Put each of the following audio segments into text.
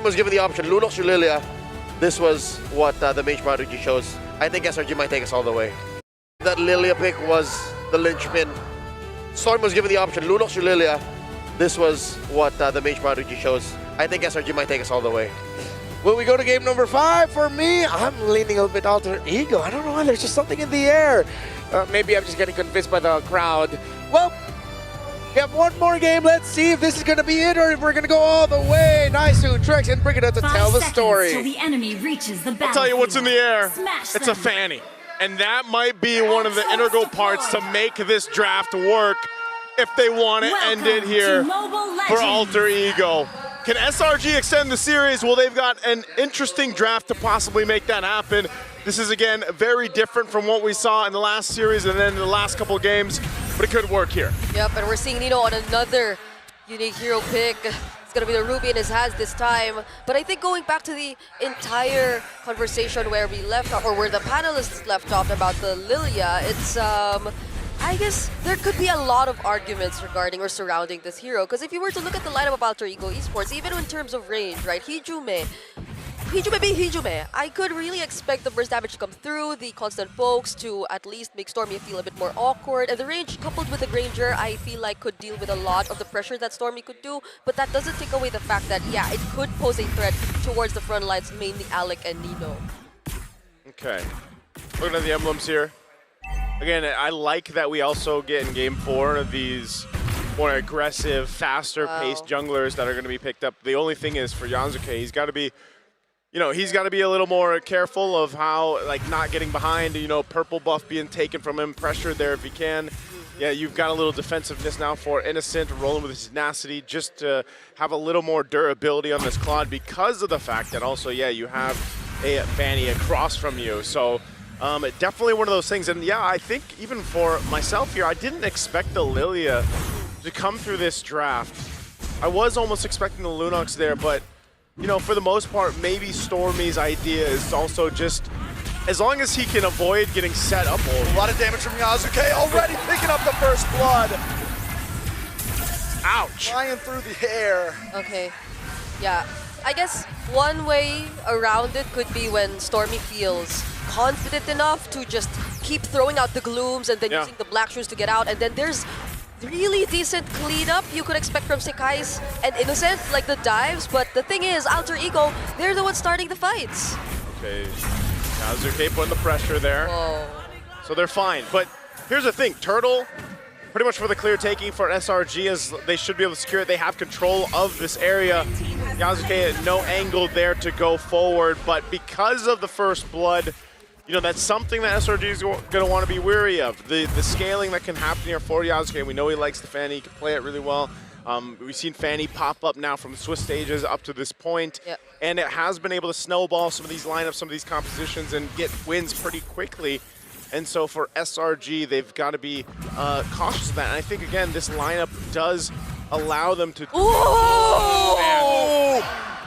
was given the option, Lunox or Lilia. This was what the mage strategy chose. I think SRG might take us all the way. That Lilia pick was the linchpin. Storm was given the option, Lunox or Lilia. This was what the mage strategy chose. I think SRG might take us all the way. When we go to game number 5, for me, I'm leaning a little bit Alterago. I don't know why, there's just something in the air. Maybe I'm just getting convinced by the crowd. Well, we have one more game. Let's see if this is going to be it or if we're going to go all the way. Nice to Trex and bring it up to tell the story. Till the enemy reaches the I'll tell you what's in the air. Smash It's them. a Fanny. And that might be one of the integral parts to make this draft work if they want to end it here for Alterago. Can SRG extend the series? Well, they've got an interesting draft to possibly make that happen. This is, again, very different from what we saw in the last series and then in the last couple of games, but it could work here. Yep, and we're seeing Nino on another unique hero pick. It's going to be the Ruby in his hands this time. But I think going back to the entire conversation where we left off, or where the panelists left off about the Lilia, it's, I guess there could be a lot of arguments regarding or surrounding this hero. Because if you were to look at the lineup of Alterago Esports, even in terms of range, right, Hijume be Hijume. I could really expect the burst damage to come through, the constant pokes to at least make Stormy feel a bit more awkward. And the range coupled with the Granger, I feel like could deal with a lot of the pressure that Stormy could do. But that doesn't take away the fact that, yeah, it could pose a threat towards the front lines, mainly Alec and Nino. Okay. Looking at the emblems here. Again, I like that we also get in Game 4 of these more aggressive, faster-paced junglers that are going to be picked up. The only thing is for Yasuke, he's got to be, he's got to be a little more careful of how, like, not getting behind, purple buff being taken from him, pressured there if he can. Yeah, you've got a little defensiveness now for Innocent, rolling with his tenacity, just to have a little more durability on this Claude because of the fact that also, yeah, you have a Fanny across from you. So definitely one of those things. And yeah, I think even for myself here, I didn't expect the Lilia to come through this draft. I was almost expecting the Lunox there, but for the most part, maybe Stormy's idea is also just, as long as he can avoid getting set up. A lot of damage from Yasuke, already picking up the first blood. Ouch. Flying through the air. Okay, yeah. I guess one way around it could be when Stormy feels confident enough to just keep throwing out the glooms and then using the black shoes to get out, and then there's really decent cleanup you could expect from Sekai's and Innocent, like the dives, but the thing is, Alterago, they're the ones starting the fights. Okay, Yasuke putting the pressure there. Whoa. So they're fine, but here's the thing, Turtle, pretty much for the clear taking for SRG, as they should be able to secure it. They have control of this area. Yasuke, no angle there to go forward, but because of the first blood, that's something that SRG is going to want to be wary of. The scaling that can happen here for Yasuke. We know he likes the Fanny, he can play it really well. We've seen Fanny pop up now from the Swiss stages up to this point, and it has been able to snowball some of these lineups, some of these compositions, and get wins pretty quickly. And so for SRG, they've got to be cautious of that. And I think, again, this lineup does allow them to... Oh!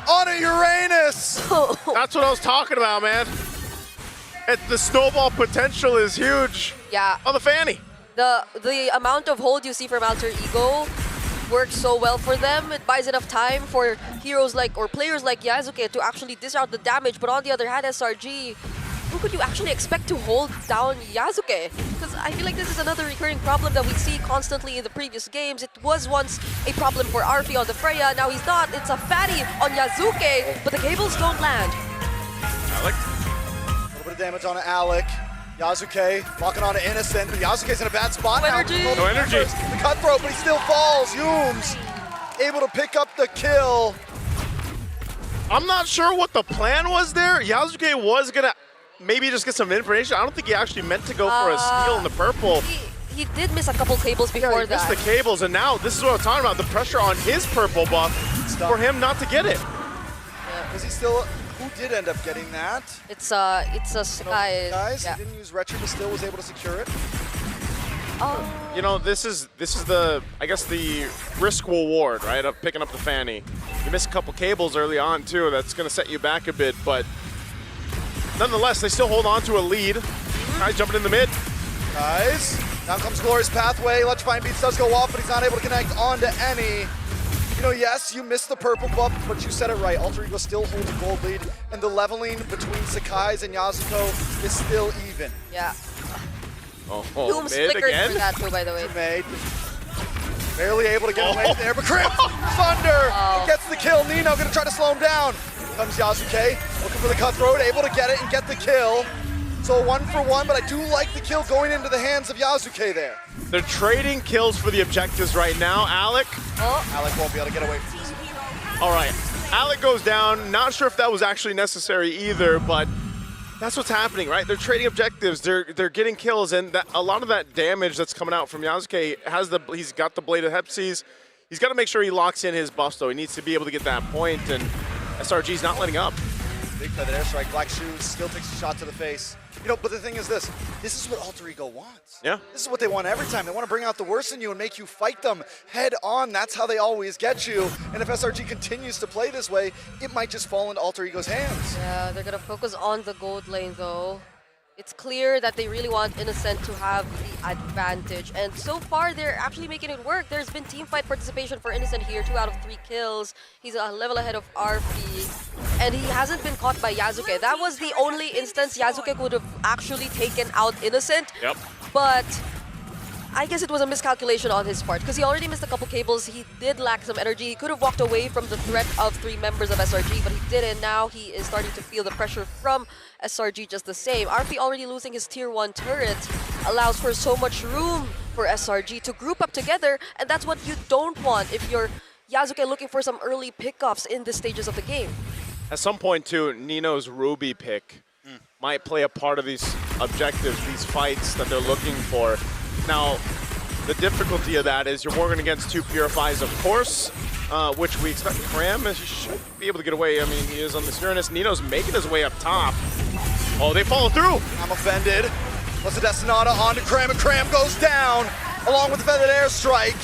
On a Uranus! That's what I was talking about, man. The snowball potential is huge. Yeah. On the Fanny. The amount of hold you see from Alterago works so well for them. It buys enough time for heroes like, or players like Yasuke to actually dish out the damage. But on the other hand, SRG, who could you actually expect to hold down Yasuke? Because I feel like this is another recurring problem that we see constantly in the previous games. It was once a problem for Arfi on the Freya, now he's not. It's a fatty on Yasuke, but the cables don't land. Alec. A little bit of damage on Alec. Yasuke locking on to Innocent, but Yasuke's in a bad spot now. No energy. The cutthroat, but he still falls. Yooms able to pick up the kill. I'm not sure what the plan was there. Yasuke was going to maybe just get some information. I don't think he actually meant to go for a steal in the purple. He did miss a couple cables before that. He missed the cables, and now this is what I'm talking about. The pressure on his purple buff for him not to get it. Yeah. Is he still... Who did end up getting that? It's a Sky. Guys, he didn't use Retro, but still was able to secure it. Oh. This is the, I guess, the risk reward, right, of picking up the Fanny. You miss a couple cables early on too. That's going to set you back a bit, but nonetheless, they still hold on to a lead. Guys jumping in the mid. Guys, now comes Glorious Pathway. Electrifying Beats does go off, but he's not able to connect onto any. You know, yes, you missed the purple buff, but you said it right. Alterago still holds a gold lead, and the leveling between Sakai's and Yasuko is still even. Yeah. Oh, Doom's mid flickered again? for that too, by the way. Made. Barely able to get away there, but Crimp, Thunder gets the kill. Nino gonna try to slow him down. Here comes Yasuke, looking for the cutthroat, able to get it and get the kill. So 1-for-1, but I do like the kill going into the hands of Yasuke there. They're trading kills for the objectives right now. Alec. Alec won't be able to get away from this. All right. Alec goes down. Not sure if that was actually necessary either, but that's what's happening, right? They're trading objectives. They're getting kills, and a lot of that damage that's coming out from Yasuke he's got the Blade of Hepsies. He's got to make sure he locks in his buffs, though. He needs to be able to get that point, and SRG's not letting up. Big feather airstrike, Black Shoes still takes a shot to the face. You know, but the thing is this is what Alterago wants. Yeah. This is what they want every time. They want to bring out the worst in you and make you fight them head on. That's how they always get you. And if SRG continues to play this way, it might just fall into Alterago's hands. Yeah, they're gonna focus on the gold lane though. It's clear that they really want Innocent to have the advantage, and so far they're actually making it work. There's been teamfight participation for Innocent here, 2 out of 3 kills. He's a level ahead of RP, and he hasn't been caught by Yasuke. That was the only instance Yasuke could have actually taken out Innocent. Yep. But I guess it was a miscalculation on his part because he already missed a couple cables. He did lack some energy. He could have walked away from the threat of 3 members of SRG, but he didn't. Now he is starting to feel the pressure from SRG just the same. RP already losing his tier 1 turret allows for so much room for SRG to group up together, and that's what you don't want if you're Yasuke looking for some early pickoffs in the stages of the game. At some point, too, Nino's Ruby pick might play a part of these objectives, these fights that they're looking for. Now, the difficulty of that is you're working against 2 Purifies, of course, which we expect. Cram should be able to get away. I mean, he is on the Uranus. Nino's making his way up top. Oh, they follow through. I'm offended. What's the Destinata onto Cram, and Cram goes down along with the feathered airstrike.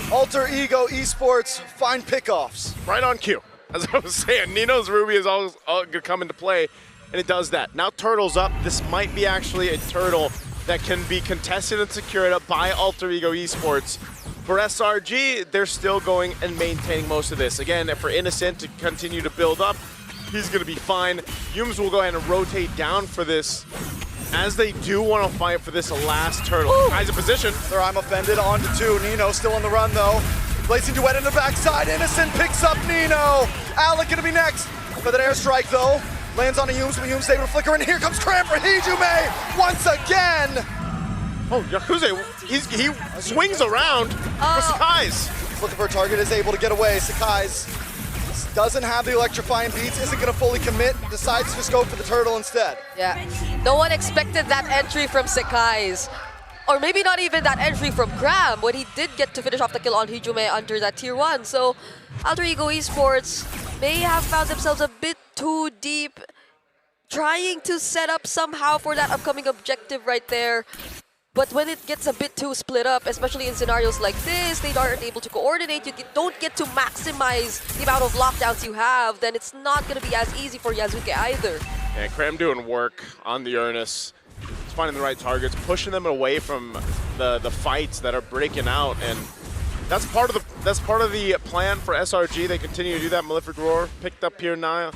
Alterago Esports find pickoffs. Right on cue. As I was saying, Nino's Ruby is always going to come into play, and it does that. Now Turtle's up. This might be actually a Turtle that can be contested and secured up by Alterago Esports. For SRG, they're still going and maintaining most of this. Again, for Innocent to continue to build up, he's going to be fine. Yums will go ahead and rotate down for this, as they do want to fight for this last Turtle. Eyes in position. There, I'm offended, on to 2. Nino still on the run, though. Blazing Duet in the backside. Innocent picks up Nino. Alec gonna be next. For that airstrike, though. Lands on a Yums, but Yums able to flicker, and here comes Cram for Hijume once again. Oh, Yakuze, he swings around for Sakai's. Looking for a target, is able to get away. Sakai's doesn't have the electrifying beats, isn't gonna fully commit, decides to just go for the turtle instead. Yeah, no one expected that entry from Sakai's. Or maybe not even that entry from Cram when he did get to finish off the kill on Hijume under that tier 1. So Alterago Esports may have found themselves a bit too deep, trying to set up somehow for that upcoming objective right there. But when it gets a bit too split up, especially in scenarios like this, they aren't able to coordinate, you don't get to maximize the amount of lockdowns you have, then it's not going to be as easy for Yasuke either. Yeah, Cram doing work on the Uranus. He's finding the right targets, pushing them away from the fights that are breaking out, and that's part of the plan for SRG. They continue to do that. Malefic Roar picked up here now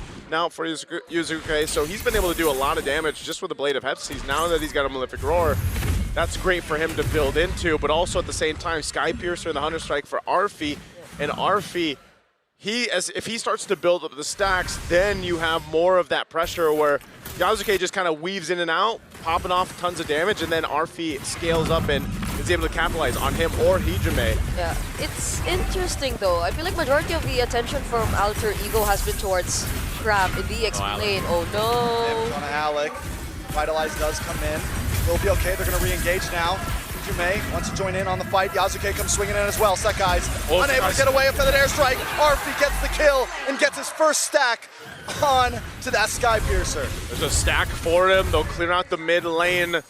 for Yuzuke, so he's been able to do a lot of damage just with the Blade of Hepsies. Now that he's got a Malefic Roar, that's great for him to build into, but also at the same time, Sky Piercer and the Hunter Strike for Arfi, and Arfi, if he starts to build up the stacks, then you have more of that pressure where Yasuke just kind of weaves in and out, popping off tons of damage, and then Arfi scales up and is able to capitalize on him or Hijume. Yeah, it's interesting though. I feel like majority of the attention from Alterago has been towards Cram in the explain. Oh no. On Alec. Vitalize does come in. They'll be okay. They're going to re-engage now. Hijume wants to join in on the fight. Yasuke comes swinging in as well. Sakai's unable to get away after that airstrike. Arfi gets the kill and gets his first stack on to that Sky Piercer. There's a stack for him. They'll clear out the mid lane.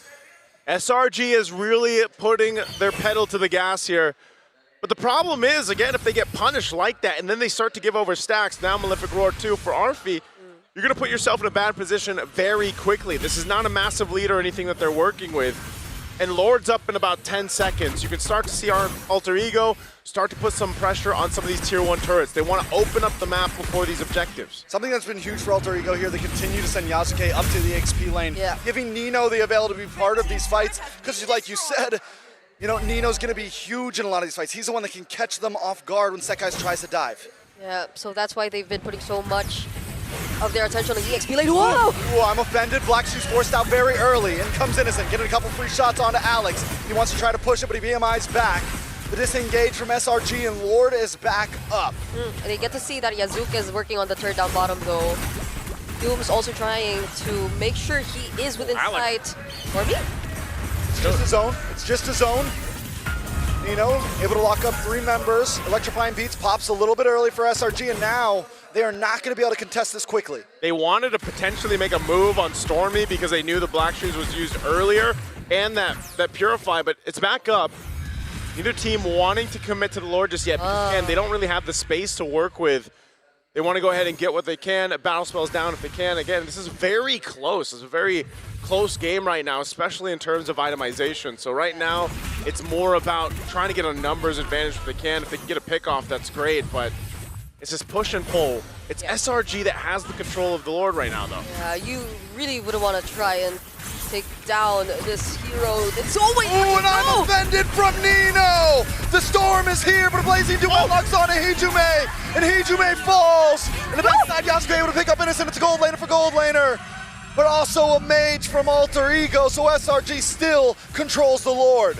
SRG is really putting their pedal to the gas here. But the problem is, again, if they get punished like that and then they start to give over stacks, now Malefic Roar 2 for Arfi, you're going to put yourself in a bad position very quickly. This is not a massive lead or anything that they're working with. and Lord's up in about 10 seconds. You can start to see our Alter Ego start to put some pressure on some of these tier 1 turrets. They want to open up the map before these objectives. Something that's been huge for Alter Ego here, they continue to send Yasuke up to the XP lane, giving Nino the ability to be part of these fights, because like you said, you know, Nino's going to be huge in a lot of these fights. He's the one that can catch them off guard when Sekai's tries to dive. Yeah, so that's why they've been putting so much of their attention on the EXP lane. Whoa! Ooh, I'm offended. Black Shoes forced out very early. In comes Innocent, getting a couple free shots onto Alex. He wants to try to push it, but he BMI's back. The disengage from SRG, and Lord is back up. And they get to see that Yazuka is working on the turret down bottom though. Doom's also trying to make sure he is within sight. For me? It's just his own. It's just his own. Nino able to lock up 3 members. Electrifying Beats pops a little bit early for SRG, and now they are not going to be able to contest this quickly. They wanted to potentially make a move on Stormy because they knew the Black Shoes was used earlier and that Purify, but it's back up. Neither team wanting to commit to the Lord just yet because, again, they don't really have the space to work with. They want to go ahead and get what they can. Battle spells down if they can. Again, this is very close. It's a very close game right now, especially in terms of itemization. So right now, it's more about trying to get a numbers advantage if they can. If they can get a pick off, that's great, but it's this push and pull. It's SRG that has the control of the Lord right now, though. Yeah, you really wouldn't want to try and take down this hero. It's always and I'm offended from Nino! The storm is here, but a blazing duel locks on to Hijume, and Hijume falls! And the backside, Yasuke able to pick up Innocent. It's a gold laner for gold laner, but also a mage from Alter Ego, so SRG still controls the Lord.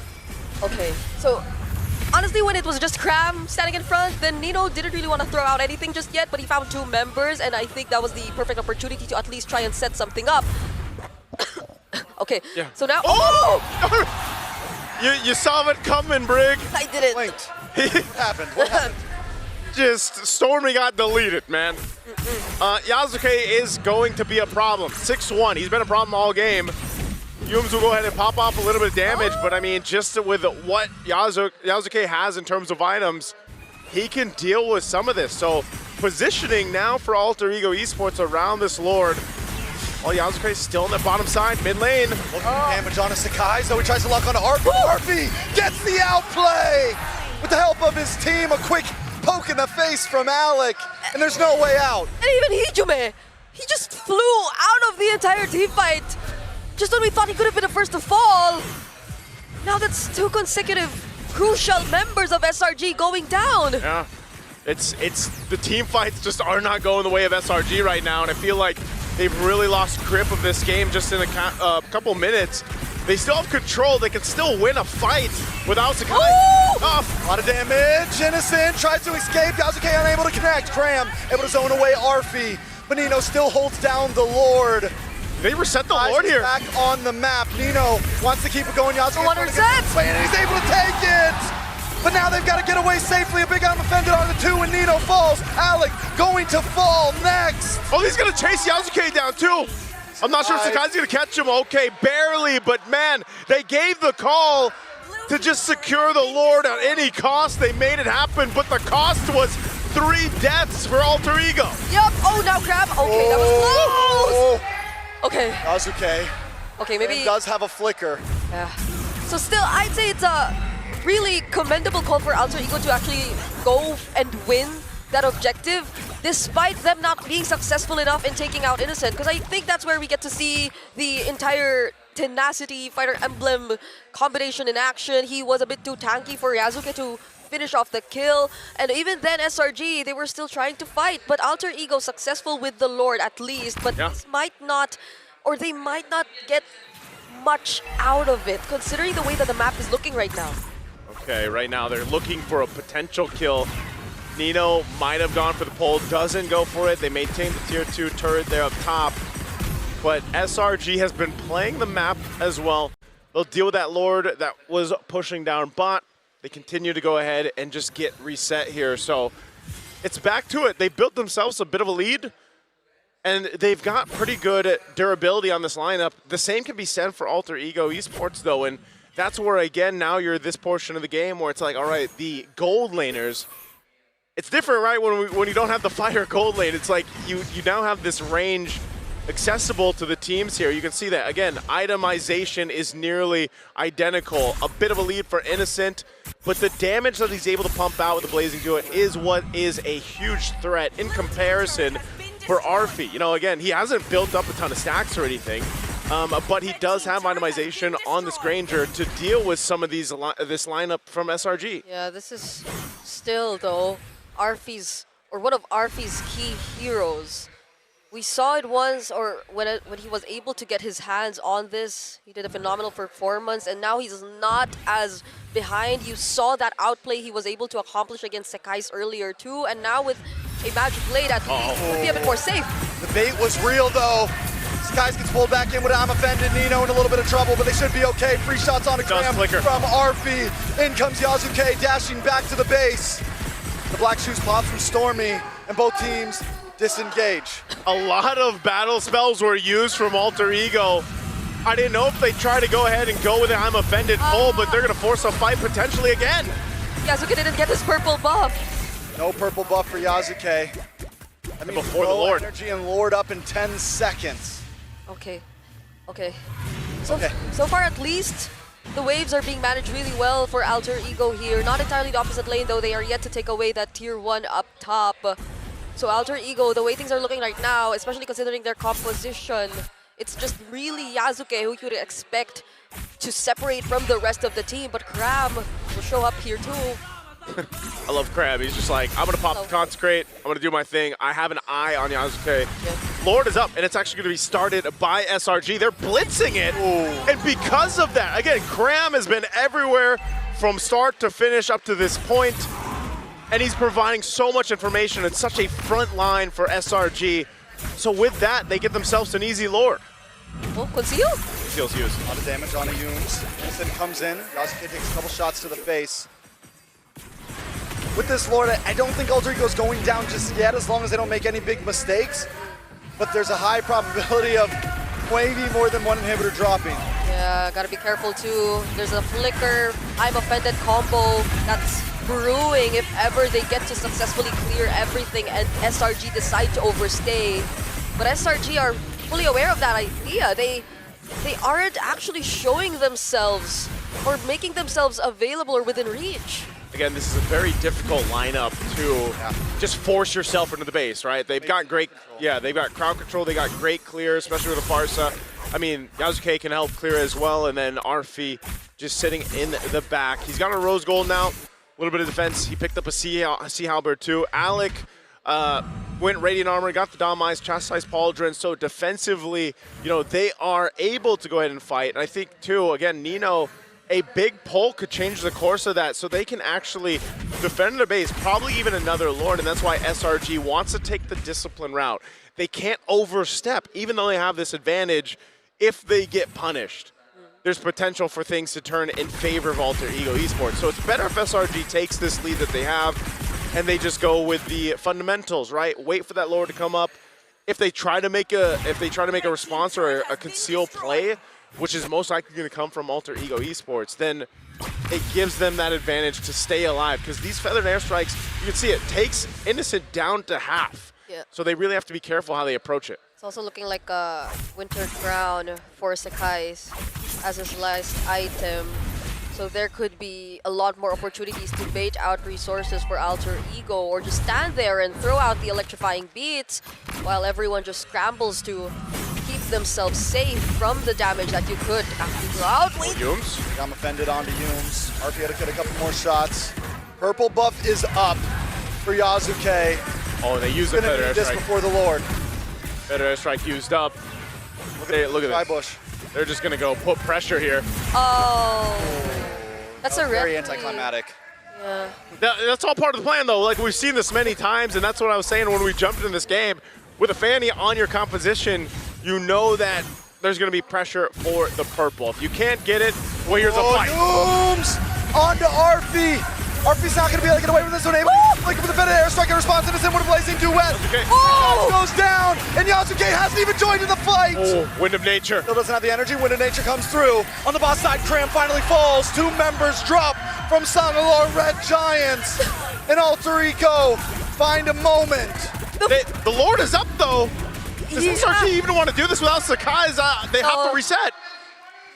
Okay, so honestly, when it was just Cram standing in front, then Nino didn't really want to throw out anything just yet, but he found 2 members, and I think that was the perfect opportunity to at least try and set something up. Okay, so now... You saw it coming, Brig. I didn't. Blinked. What happened? What happened? Just Stormy got deleted, man. Yasuke is going to be a problem. 6-1. He's been a problem all game. Yums will go ahead and pop off a little bit of damage, but I mean, just with what Yasuke has in terms of items, he can deal with some of this. So positioning now for Alter Ego Esports around this Lord. While Yasuke's still in the bottom side, mid lane. Damage on a Sakai, so he tries to lock onto Arfi. Arfi gets the outplay! With the help of his team, a quick poke in the face from Alec, and there's no way out. And even Hijume, he just flew out of the entire team fight. Just when we thought he could have been the first to fall. Now that's 2 consecutive crucial members of SRG going down. Yeah, it's the team fights just are not going the way of SRG right now, and I feel like they've really lost grip of this game just in a couple minutes. They still have control. They can still win a fight without Sakai. A lot of damage. Innocent tries to escape. Yasuke unable to connect. Cram able to zone away Arfi. But Nino still holds down the Lord. They reset the Lord here. Back on the map. Nino wants to keep it going. Yasuke One reset. And he's able to take it. But now they've got to get away safely. A big arm offended on the 2, and Nino falls. Alec going to fall next. Oh, he's going to chase Yasuke down too. I'm not sure if Sakai's going to catch him. Okay, barely, but man, they gave the call to just secure the Lord at any cost. They made it happen, but the cost was 3 deaths for Alter Ego. Yep. Oh, now Crab. Okay, that was close. Okay. Yasuke. Okay, maybe. He does have a flicker. Yeah. So still, I'd say it's a really commendable call for Alter Ego to actually go and win that objective, despite them not being successful enough in taking out Innocent, because I think that's where we get to see the entire tenacity Fighter Emblem combination in action. He was a bit too tanky for Yasuke to finish off the kill, and even then SRG, they were still trying to fight, but Alter Ego successful with the Lord at least, but this might not, or they might not get much out of it, considering the way that the map is looking right now. Okay, right now they're looking for a potential kill. Nino might have gone for the pole, doesn't go for it. They maintain the tier 2 turret there up top. But SRG has been playing the map as well. They'll deal with that Lord that was pushing down bot. They continue to go ahead and just get reset here. So it's back to it. They built themselves a bit of a lead, and they've got pretty good durability on this lineup. The same can be said for Alter Ego Esports though, and that's where, again, now you're this portion of the game where it's like, all right, the gold laners, it's different, right? When you don't have the fire gold lane, it's like you now have this range accessible to the teams here. You can see that, again, itemization is nearly identical. A bit of a lead for Innocent, but the damage that he's able to pump out with the Blazing Duet is what is a huge threat in comparison for Arfi. You know, again, he hasn't built up a ton of stacks or anything, but he does have itemization on this Granger to deal with some of these this lineup from SRG. Yeah, this is still, though, Arfi's, or one of Arfi's key heroes. We saw it once, or when he was able to get his hands on this, he did a phenomenal performance, and now he's not as behind. You saw that outplay he was able to accomplish against Sekai's earlier too, and now with a Magic Blade at least, would be a bit more safe. The bait was real though. Skies gets pulled back in with I'm offended. Nino in a little bit of trouble, but they should be okay. Free shots on a Graham from Arfi. In comes Yasuke dashing back to the base. The black shoes pop from Stormy, and both teams disengage. A lot of battle spells were used from Alter Ego. I didn't know if they try to go ahead and go with it. I'm offended full, but they're going to force a fight potentially again. Yasuke didn't get his purple buff. No purple buff for Yasuke. I mean, before the Lord. Energy and Lord up in 10 seconds. Okay. So far, at least, the waves are being managed really well for Alter Ego here. Not entirely the opposite lane, though. They are yet to take away that tier 1 up top. So Alter Ego, the way things are looking right now, especially considering their composition, it's just really Yasuke who you would expect to separate from the rest of the team. But Crab will show up here too. I love Crab. He's just like, I'm going to pop the Consecrate. I'm going to do my thing. I have an eye on Yasuke. Yeah. Lord is up, and it's actually going to be started by SRG. They're blitzing it. Ooh. And because of that, again, Cram has been everywhere from start to finish up to this point. And he's providing so much information and such a front line for SRG. So with that, they get themselves an easy Lord. Oh, Conceal? Conceal's used. A lot of damage on Yumes. Innocent comes in. Yasuke takes a couple shots to the face. With this Lord, I don't think Alter Ego's going down just yet, as long as they don't make any big mistakes. But there's a high probability of maybe more than one inhibitor dropping. Yeah, gotta be careful too. There's a Flicker, I'm Offended combo that's brewing if ever they get to successfully clear everything and SRG decide to overstay. But SRG are fully aware of that idea. They aren't actually showing themselves or making themselves available or within reach. Again, this is a very difficult lineup to just force yourself into the base, right? They've got great, they've got crowd control, they got great clear, especially with the Farsa. I mean, Yasuke can help clear as well, and then Arfi just sitting in the back. He's got a Rose Gold now, a little bit of defense. He picked up a Sea Halberd too. Alec went Radiant Armor, got the Dom Eyes, Chastised Pauldron, so defensively, you know, they are able to go ahead and fight. And I think too, again, Nino, a big pull could change the course of that, so they can actually defend their base, probably even another Lord, and that's why SRG wants to take the discipline route. They can't overstep, even though they have this advantage. If they get punished, there's potential for things to turn in favor of Alter Ego Esports. So it's better if SRG takes this lead that they have, and they just go with the fundamentals, right? Wait for that Lord to come up. If they try to make a response or a concealed play, which is most likely going to come from Alter Ego Esports, then it gives them that advantage to stay alive. Because these feathered airstrikes, you can see it takes Innocent down to half. Yeah. So they really have to be careful how they approach it. It's also looking like a Winter Crown for Sekai's as his last item. So there could be a lot more opportunities to bait out resources for Alter Ego, or just stand there and throw out the electrifying beats while everyone just scrambles to keep themselves safe from the damage that you could actually throw out. Yumes. I'm offended onto Yumes. RP had to get a couple more shots. Purple buff is up for Yasuke. Oh, they use the feather need this airstrike. before the Lord. Feather airstrike used up. Look at Bush. They're just gonna go put pressure here. Oh, that's a very referee. anticlimactic. Yeah. That's all part of the plan, though. Like, we've seen this many times, and that's what I was saying when we jumped in this game. With a Fanny on your composition, you know that there's going to be pressure for the purple. If you can't get it, well, here's a fight. Yumes onto Arfi. Arfi's not going to be able to get away from this one. Able to flick with a better airstrike in response to this with a blazing duet. Okay. Oh! Goes down, and Yasuke hasn't even joined in the fight. Oh, Wind of Nature. Still doesn't have the energy. Wind of Nature comes through. On the boss side, Cram finally falls. 2 members drop from Sangalore Red Giants. And Alter Ego find a moment. The Lord is up, though. Does SRG even want to do this without Sakai's? They have to reset.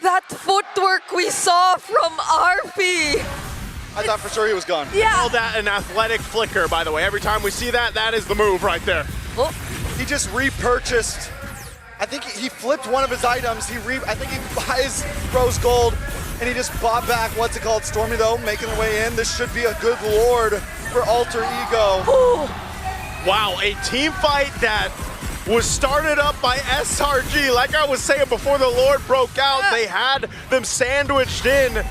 That footwork we saw from RP. I thought for sure he was gone. Yeah. Call that an athletic flicker, by the way. Every time we see that, that is the move right there. Oh. He just repurchased. I think he flipped one of his items. I think he buys Rose Gold, and he just bought back, what's it called, Stormy though, making her way in. This should be a good Lord for Alter Ego. Ooh. Wow, a team fight that was started up by SRG. Like I was saying before the Lord broke out, they had them sandwiched in,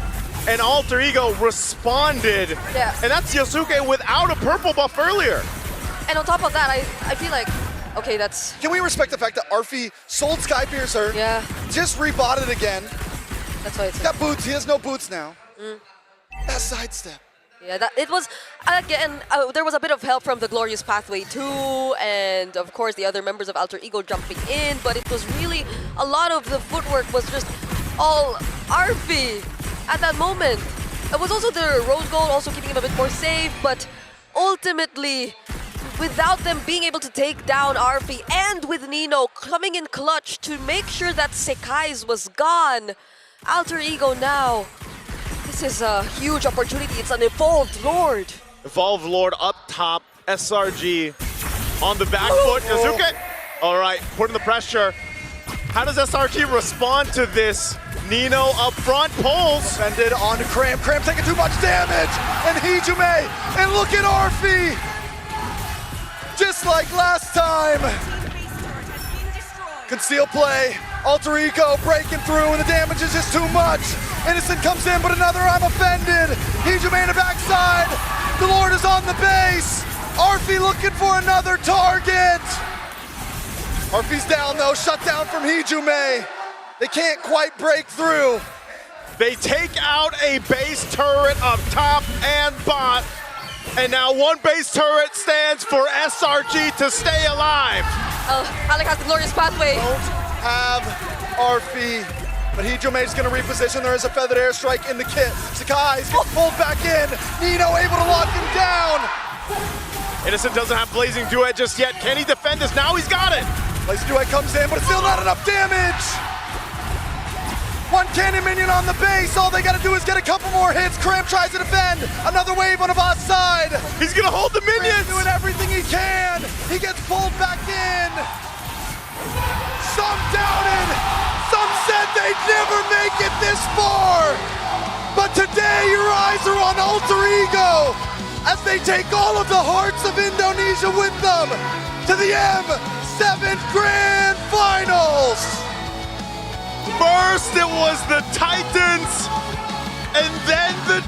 and Alter Ego responded. Yeah. And that's Yosuke without a purple buff earlier. And on top of that, I feel like, okay, that's... Can we respect the fact that Arfi sold Skypiercer, Yeah, just rebought it again, that's why it's... got boots, he has no boots now. That sidestep. Yeah, it was, again, there was a bit of help from the Glorious Pathway too, and of course the other members of Alter Ego jumping in, but it was really, a lot of the footwork was just all RP at that moment. It was also the Rose Gold also keeping him a bit more safe, but ultimately, without them being able to take down RP and with Nino coming in clutch to make sure that Sekai's was gone, Alter Ego now, this is a huge opportunity. It's an evolved Lord. Evolved Lord up top, SRG on the back foot. Yosuke, all right, putting the pressure. How does SRG respond to this? Nino up front, pulls. Defended onto Cramp. Cramp taking too much damage. And Hijume. And look at Arfi. Just like last time. Conceal play. Alter Ego breaking through, and the damage is just too much. Innocent comes in, but another I'm offended. Hijume in the backside. The Lord is on the base. Arfi looking for another target. Arfi's down though, shut down from Hijume. They can't quite break through. They take out a base turret up top and bot. And now one base turret stands for SRG to stay alive. Alec has the Glorious Pathway. Don't have Arfi, but Hijume's gonna reposition. There is a feathered airstrike in the kit. Sakai's gets pulled back in. Nino able to lock him down. Innocent doesn't have Blazing Duet just yet. Can he defend this? Now he's got it. Blazing Duet comes in, but it's still not enough damage. One cannon minion on the base. All they gotta do is get a couple more hits. Cramp tries to defend. Another wave on the bot side. He's gonna hold the minions. Cramp's doing everything he can. He gets pulled back in. Some doubted. Some said they'd never make it this far. But today your eyes are on Alter Ego as they take all of the hearts of Indonesia with them to the M7 Grand Finals. First it was the Titans, and then the